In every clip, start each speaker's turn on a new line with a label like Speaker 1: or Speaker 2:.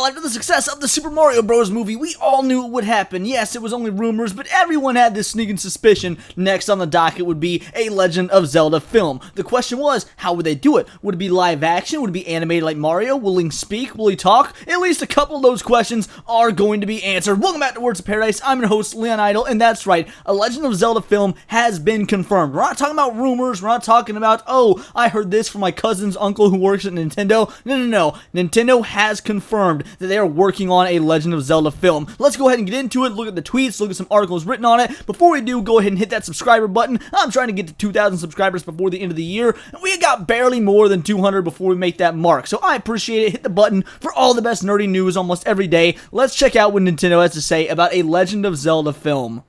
Speaker 1: after the success of the Super Mario Bros. Movie, we all knew it would happen. Yes, it was only rumors, but everyone had this sneaking suspicion next on the docket would be a Legend of Zelda film. The question was, how would they do it? Would it be live action? Would it be animated like Mario? Will Link speak? Will he talk? At least a couple of those questions are going to be answered. Welcome back to Words of Paradise. I'm your host, Leon Idol, and that's right, a Legend of Zelda film has been confirmed. We're not talking about rumors. We're not talking about, oh, I heard this from my cousin's uncle who works at Nintendo. No. Nintendo has confirmed that they are working on a Legend of Zelda film. Let's go ahead and get into it, look at the tweets, look at some articles written on it. Before we do, go ahead and hit that subscriber button. I'm trying to get to 2,000 subscribers before the end of the year, and we got barely more than 200 before we make that mark, so I appreciate it. Hit the button for all the best nerdy news almost every day. Let's check out what Nintendo has to say about a Legend of Zelda film.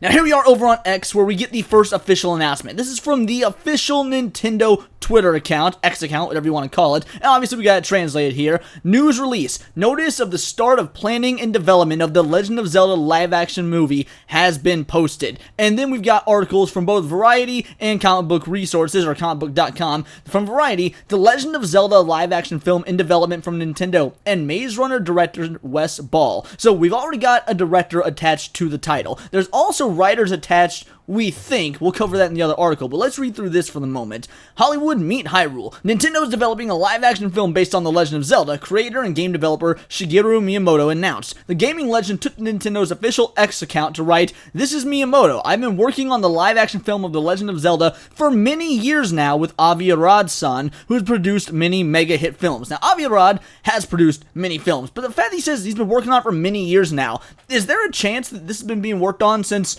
Speaker 1: Now here we are over on X where we get the first official announcement. This is from the official Nintendo Twitter account, X account, whatever you want to call it. And obviously we got it translated here. News release. Notice of the start of planning and development of the Legend of Zelda live action movie has been posted. And then we've got articles from both Variety and Comic Book Resources, or comicbook.com. From Variety, the Legend of Zelda live action film in development from Nintendo and Maze Runner director Wes Ball. So we've already got a director attached to the title. There's also writers attached, we think. We'll cover that in the other article, but let's read through this for the moment. Hollywood meet Hyrule. Nintendo is developing a live-action film based on The Legend of Zelda. Creator and game developer Shigeru Miyamoto announced. The gaming legend took Nintendo's official X account to write, "This is Miyamoto. I've been working on the live-action film of The Legend of Zelda for many years now with Avi Arad-san, who has produced many mega-hit films." Now, Avi Arad has produced many films, but the fact that he says he's been working on it for many years now, is there a chance that this has been being worked on since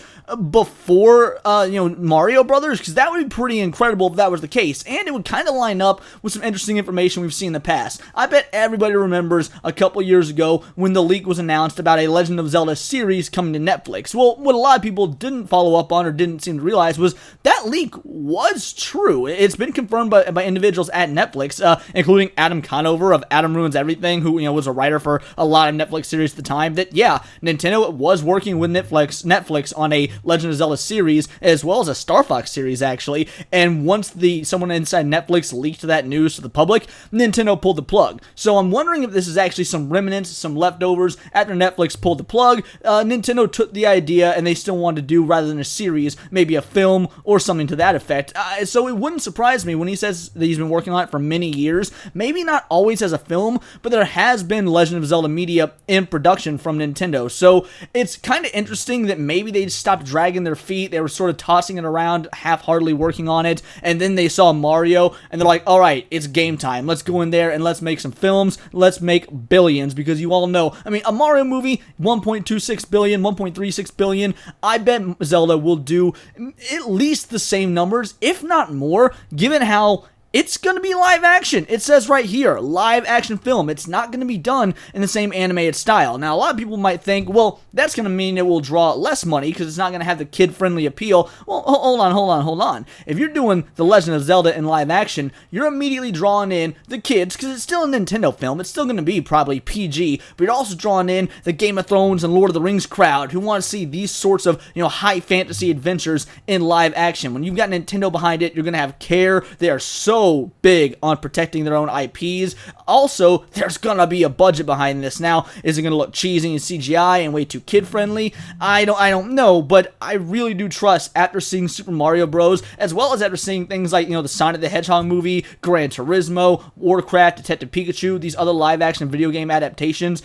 Speaker 1: before Mario Brothers? Because that would be pretty incredible if that was the case, and it would kind of line up with some interesting information we've seen in the past. I bet everybody remembers a couple years ago when the leak was announced about a Legend of Zelda series coming to Netflix. Well, what a lot of people didn't follow up on or didn't seem to realize was that leak was true. It's been confirmed by individuals at Netflix, including Adam Conover of Adam Ruins Everything, who was a writer for a lot of Netflix series at the time, that Nintendo was working with Netflix on a Legend of Zelda series, as well as a Star Fox series, actually. And once someone inside Netflix leaked that news to the public, Nintendo pulled the plug. So I'm wondering if this is actually some remnants, some leftovers. After Netflix pulled the plug, Nintendo took the idea and they still wanted to do, rather than a series, maybe a film or something to that effect. So it wouldn't surprise me when he says that he's been working on it for many years. Maybe not always as a film, but there has been Legend of Zelda media in production from Nintendo. So it's kind of interesting that maybe they stopped dragging their feet. They were sort of tossing it around, half-heartedly working on it, and then they saw Mario, and they're like, alright, it's game time. Let's go in there and let's make some films. Let's make billions, because you all know, a Mario movie, 1.26 billion, 1.36 billion. I bet Zelda will do at least the same numbers, if not more, given how it's going to be live action. It says right here, live action film. It's not going to be done in the same animated style. Now, a lot of people might think, well, that's going to mean it will draw less money because it's not going to have the kid-friendly appeal. Well, hold on. If you're doing The Legend of Zelda in live action, you're immediately drawing in the kids, because it's still a Nintendo film. It's still going to be probably PG, but you're also drawing in the Game of Thrones and Lord of the Rings crowd who want to see these sorts of, high fantasy adventures in live action. When you've got Nintendo behind it, you're going to have care. They are so big on protecting their own IPs. Also, there's gonna be a budget behind this. Now, is it gonna look cheesy and CGI and way too kid-friendly? I don't know, but I really do trust, after seeing Super Mario Bros., as well as after seeing things like, the Sonic the Hedgehog movie, Gran Turismo, Warcraft, Detective Pikachu, these other live-action video game adaptations,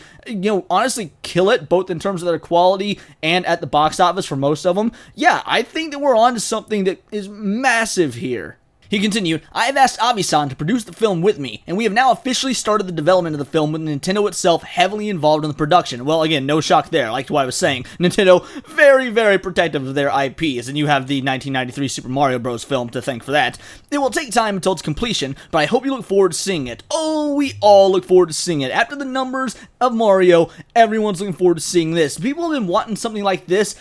Speaker 1: honestly kill it, both in terms of their quality and at the box office for most of them. Yeah, I think that we're on to something that is massive here. He continued, "I have asked Avi-san to produce the film with me, and we have now officially started the development of the film with Nintendo itself heavily involved in the production." Well, again, no shock there, like what I was saying. Nintendo, very, very protective of their IPs, and you have the 1993 Super Mario Bros. Film to thank for that. "It will take time until its completion, but I hope you look forward to seeing it." Oh, we all look forward to seeing it. After the numbers of Mario, everyone's looking forward to seeing this. People have been wanting something like this.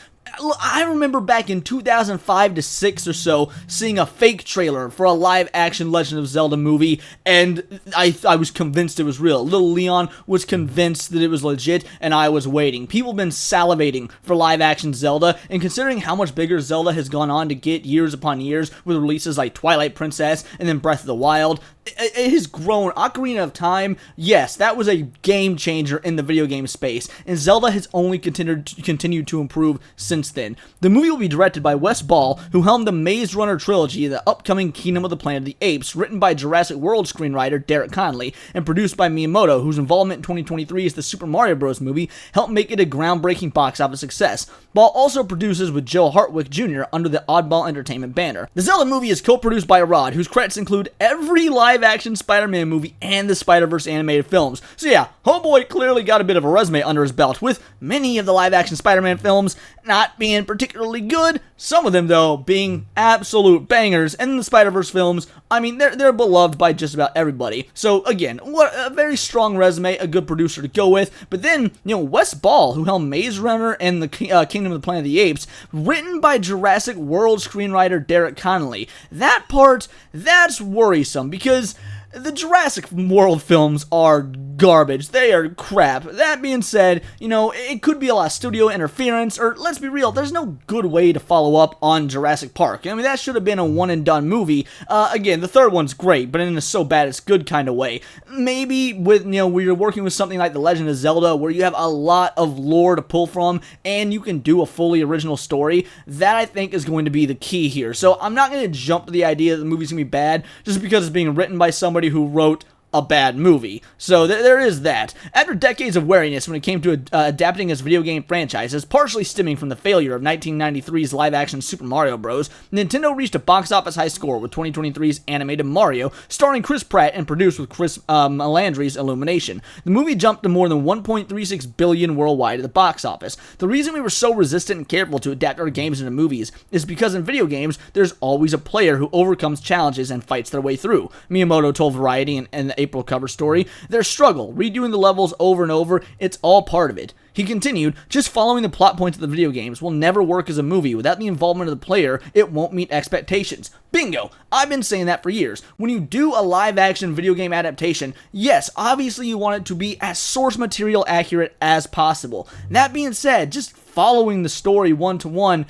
Speaker 1: I remember back in 2005 to 6 or so, seeing a fake trailer for a live-action Legend of Zelda movie, and I was convinced it was real. Little Leon was convinced that it was legit, and I was waiting. People have been salivating for live-action Zelda, and considering how much bigger Zelda has gone on to get years upon years, with releases like Twilight Princess and then Breath of the Wild, it has grown. Ocarina of Time, yes, that was a game changer in the video game space, and Zelda has only continued to improve since then. The movie will be directed by Wes Ball, who helmed the Maze Runner trilogy, the upcoming Kingdom of the Planet of the Apes, written by Jurassic World screenwriter Derek Connolly, and produced by Miyamoto, whose involvement in 2023 as the Super Mario Bros. Movie helped make it a groundbreaking box office success. Ball also produces with Joe Hartwick Jr. under the Oddball Entertainment banner. The Zelda movie is co-produced by Arad, whose credits include every live-action Spider-Man movie and the Spider-Verse animated films. So yeah, homeboy clearly got a bit of a resume under his belt, with many of the live-action Spider-Man films not being particularly good, some of them, though, being absolute bangers, and the Spider-Verse films, I mean, they're beloved by just about everybody. So again, what a very strong resume, a good producer to go with. But then, Wes Ball, who helmed Maze Runner and the Kingdom of the Planet of the Apes, written by Jurassic World screenwriter Derek Connolly. That part, that's worrisome, because the Jurassic World films are garbage. They are crap. That being said, it could be a lot of studio interference, or let's be real, there's no good way to follow up on Jurassic Park. I mean, that should have been a one-and-done movie. Again, the third one's great, but in a so bad it's good kind of way. Maybe with, where you're working with something like The Legend of Zelda, where you have a lot of lore to pull from, and you can do a fully original story, that I think is going to be the key here. So I'm not going to jump to the idea that the movie's going to be bad, just because it's being written by somebody who wrote a bad movie. So there is that. After decades of wariness when it came to adapting its video game franchises, partially stemming from the failure of 1993's live-action Super Mario Bros., Nintendo reached a box office high score with 2023's animated Mario, starring Chris Pratt and produced with Chris Melandri's Illumination. The movie jumped to more than $1.36 billion worldwide at the box office. The reason we were so resistant and careful to adapt our games into movies is because in video games, there's always a player who overcomes challenges and fights their way through. Miyamoto told Variety in the April cover story, their struggle, redoing the levels over and over, it's all part of it. He continued, just following the plot points of the video games will never work as a movie. Without the involvement of the player, it won't meet expectations. Bingo! I've been saying that for years. When you do a live-action video game adaptation, yes, obviously you want it to be as source material accurate as possible. That being said, just following the story one-to-one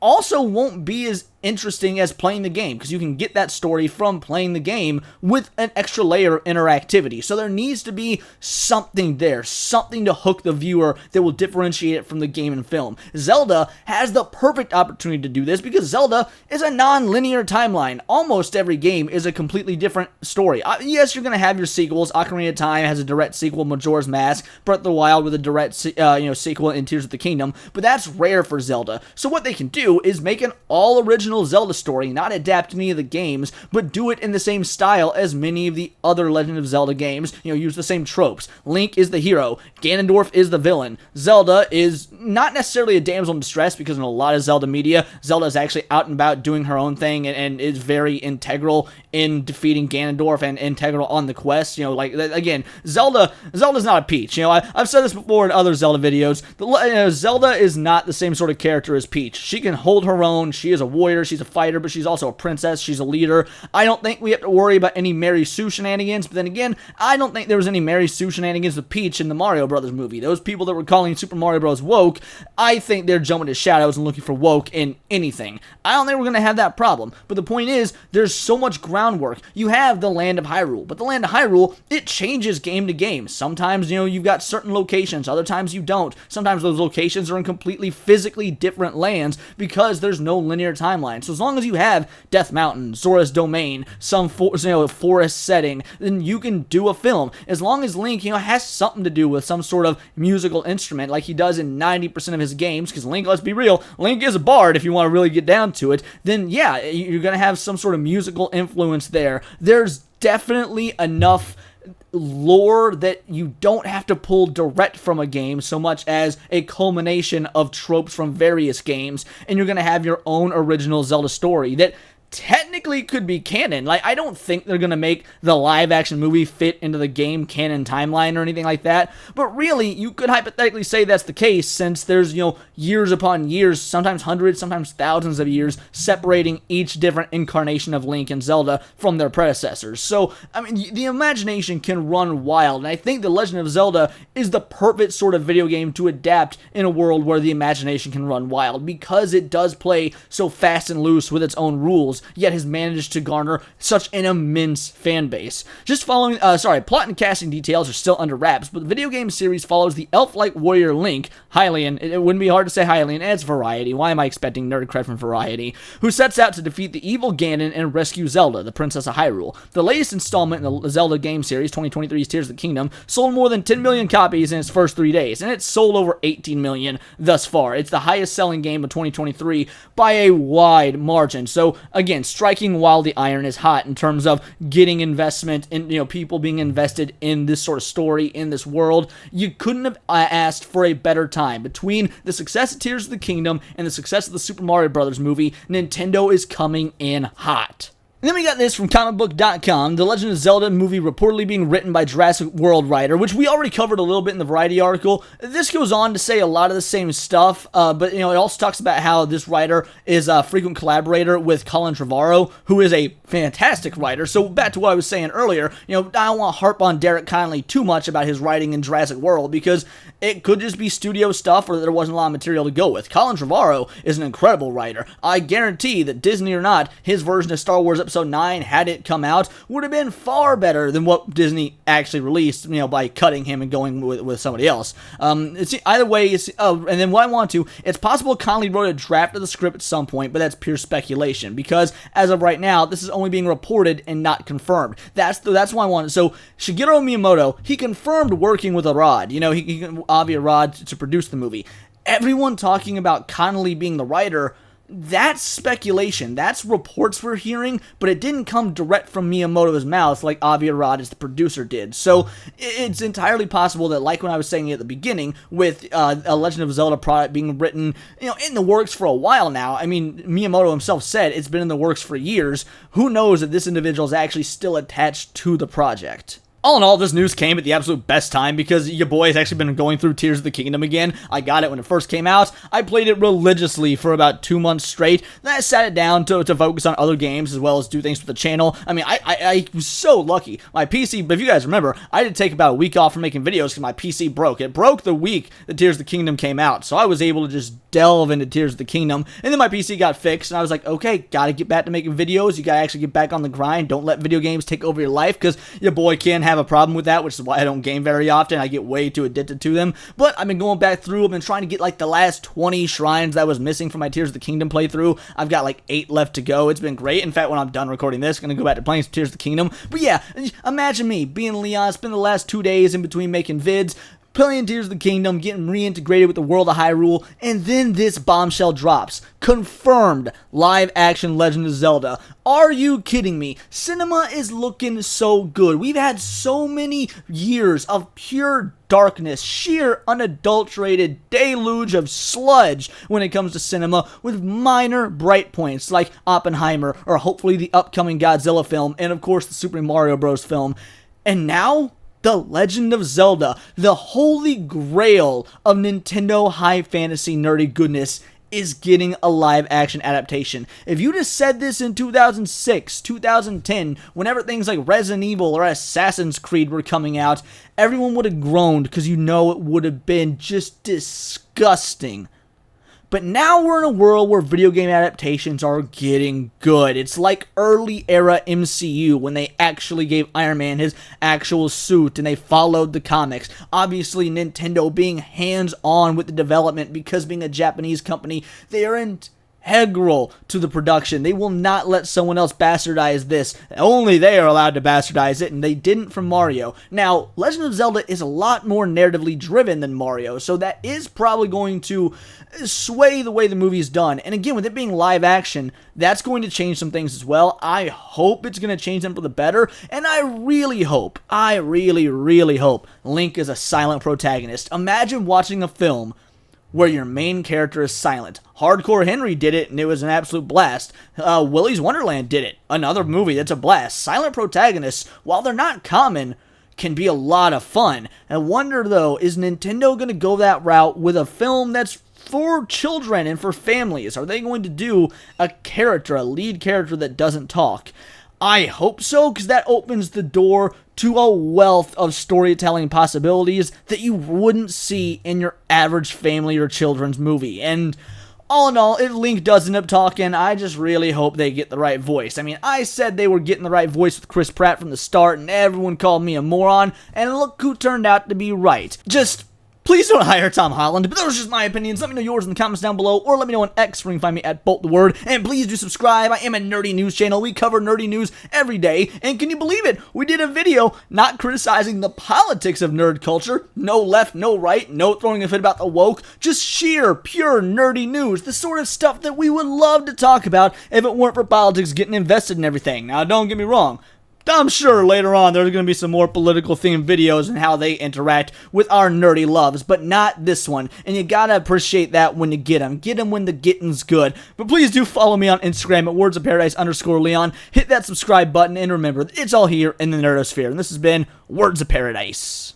Speaker 1: also won't be as interesting as playing the game, because you can get that story from playing the game with an extra layer of interactivity. So there needs to be something there, something to hook the viewer that will differentiate it from the game and film. Zelda has the perfect opportunity to do this, because Zelda is a non-linear timeline. Almost every game is a completely different story. Yes, you're going to have your sequels. Ocarina of Time has a direct sequel, Majora's Mask, Breath of the Wild with a direct sequel in Tears of the Kingdom, but that's rare for Zelda. So what they can do is make an all-original Zelda story, not adapt any of the games, but do it in the same style as many of the other Legend of Zelda games. Use the same tropes. Link is the hero. Ganondorf is the villain. Zelda is not necessarily a damsel in distress, because in a lot of Zelda media, Zelda is actually out and about doing her own thing and is very integral in defeating Ganondorf and integral on the quest. Again, Zelda's not a Peach. I've said this before in other Zelda videos. Zelda is not the same sort of character as Peach. She can hold her own. She is a warrior. She's a fighter, but she's also a princess. She's a leader. I don't think we have to worry about any Mary Sue shenanigans, but then again, I don't think there was any Mary Sue shenanigans with Peach in the Mario Brothers movie. Those people that were calling Super Mario Bros. Woke, I think they're jumping to shadows and looking for woke in anything. I don't think we're going to have that problem, but the point is, there's so much groundwork. You have the Land of Hyrule, but the Land of Hyrule, it changes game to game. Sometimes, you've got certain locations, other times you don't. Sometimes those locations are in completely physically different lands because there's no linear timeline. So as long as you have Death Mountain, Zora's Domain, some forest setting, then you can do a film. As long as Link, has something to do with some sort of musical instrument like he does in 90% of his games, because Link, let's be real, Link is a bard if you want to really get down to it, then yeah, you're going to have some sort of musical influence there. There's definitely enough lore that you don't have to pull direct from a game so much as a culmination of tropes from various games, and you're going to have your own original Zelda story that technically could be canon. I don't think they're going to make the live-action movie fit into the game canon timeline or anything like that, but really, you could hypothetically say that's the case, since there's, years upon years, sometimes hundreds, sometimes thousands of years, separating each different incarnation of Link and Zelda from their predecessors. So, the imagination can run wild, and I think The Legend of Zelda is the perfect sort of video game to adapt in a world where the imagination can run wild, because it does play so fast and loose with its own rules, yet has has managed to garner such an immense fan base. Plot and casting details are still under wraps, but the video game series follows the elf-like warrior Link, Hylian, it wouldn't be hard to say Hylian, adds Variety, why am I expecting nerd cred from Variety, who sets out to defeat the evil Ganon and rescue Zelda, the Princess of Hyrule. The latest installment in the Zelda game series, 2023's Tears of the Kingdom, sold more than 10 million copies in its first 3 days, and it's sold over 18 million thus far. It's the highest selling game of 2023 by a wide margin. So again, striking while the iron is hot in terms of getting investment in, people being invested in this sort of story, in this world. You couldn't have asked for a better time. Between the success of Tears of the Kingdom and the success of the Super Mario Bros. Movie, Nintendo is coming in hot. And then we got this from comicbook.com, The Legend of Zelda movie reportedly being written by Jurassic World writer, which we already covered a little bit in the Variety article. This goes on to say a lot of the same stuff, but it also talks about how this writer is a frequent collaborator with Colin Trevorrow, who is a fantastic writer. So back to what I was saying earlier, I don't want to harp on Derek Connolly too much about his writing in Jurassic World, because it could just be studio stuff or there wasn't a lot of material to go with. Colin Trevorrow is an incredible writer. I guarantee that Disney or not, his version of Star Wars Episode 9, had it come out, would have been far better than what Disney actually released, by cutting him and going with somebody else. Either way, and then what I want to, it's possible Connolly wrote a draft of the script at some point, but that's pure speculation, because as of right now, this is only being reported and not confirmed. That's why I wanted. So Shigeru Miyamoto, he confirmed working with Arad, Avi Arad, to produce the movie. Everyone talking about Connolly being the writer, that's speculation. That's reports we're hearing, but it didn't come direct from Miyamoto's mouth like Avi Arad as the producer did. So it's entirely possible that, like when I was saying at the beginning, with a Legend of Zelda product being written, in the works for a while now. I mean, Miyamoto himself said it's been in the works for years. Who knows if this individual is actually still attached to the project? All in all, this news came at the absolute best time because your boy has actually been going through Tears of the Kingdom again. I got it when it first came out. I played it religiously for about 2 months straight. Then I sat it down to focus on other games as well as do things for the channel. I mean, I was so lucky. My PC, but if you guys remember, I had to take about a week off from making videos because my PC broke. It broke the week that Tears of the Kingdom came out, so I was able to just delve into Tears of the Kingdom, and then my PC got fixed, and I was like, okay, gotta get back to making videos. You gotta actually get back on the grind. Don't let video games take over your life, because your boy can have a problem with that, which is why I don't game very often. I get way too addicted to them. But I've been going back through. I've been trying to get like the last 20 shrines that was missing from my Tears of the Kingdom playthrough. I've got like 8 left to go. It's been great. In fact, when I'm done recording this, I'm gonna go back to playing some Tears of the Kingdom. But yeah, imagine me being Leon, spend the last 2 days in between making vids, playing Tears of the Kingdom, getting reintegrated with the world of Hyrule, and then this bombshell drops. Confirmed live-action Legend of Zelda. Are you kidding me? Cinema is looking so good. We've had so many years of pure darkness, sheer unadulterated deluge of sludge when it comes to cinema, with minor bright points like Oppenheimer, or hopefully the upcoming Godzilla film, and of course the Super Mario Bros. Film. And now, The Legend of Zelda, the holy grail of Nintendo high fantasy nerdy goodness, is getting a live-action adaptation. If you'd have said this in 2006, 2010, whenever things like Resident Evil or Assassin's Creed were coming out, everyone would have groaned because it would have been just disgusting. But now we're in a world where video game adaptations are getting good. It's like early era MCU when they actually gave Iron Man his actual suit and they followed the comics. Obviously, Nintendo being hands-on with the development because being a Japanese company, they are integral to the production. They will not let someone else bastardize this. Only they are allowed to bastardize it, and they didn't from Mario. Now, Legend of Zelda is a lot more narratively driven than Mario, so that is probably going to sway the way the movie is done. And again, with it being live action, that's going to change some things as well. I hope it's going to change them for the better, and I really hope, really hope Link is a silent protagonist. Imagine watching a film where your main character is silent. Hardcore Henry did it, and it was an absolute blast. Willy's Wonderland did it. Another movie that's a blast. Silent protagonists, while they're not common, can be a lot of fun. I wonder, though, is Nintendo going to go that route with a film that's for children and for families? Are they going to do a lead character that doesn't talk? I hope so, because that opens the door to a wealth of storytelling possibilities that you wouldn't see in your average family or children's movie. And all in all, if Link does end up talking, I just really hope they get the right voice. I mean, I said they were getting the right voice with Chris Pratt from the start, and everyone called me a moron, and look who turned out to be right. Just please don't hire Tom Holland, but those are just my opinions. Let me know yours in the comments down below, or let me know on X where you can find me at BoltTheWord. And please do subscribe. I am a nerdy news channel. We cover nerdy news every day. And can you believe it? We did a video not criticizing the politics of nerd culture. No left, no right, no throwing a fit about the woke. Just sheer, pure nerdy news. The sort of stuff that we would love to talk about if it weren't for politics getting invested in everything. Now, don't get me wrong. I'm sure later on there's going to be some more political themed videos and how they interact with our nerdy loves, but not this one. And you gotta appreciate that when you get them. Get them when the getting's good. But please do follow me on Instagram at wordsofparadise_Leon. Hit that subscribe button, and remember, it's all here in the nerdosphere. And this has been Words of Paradise.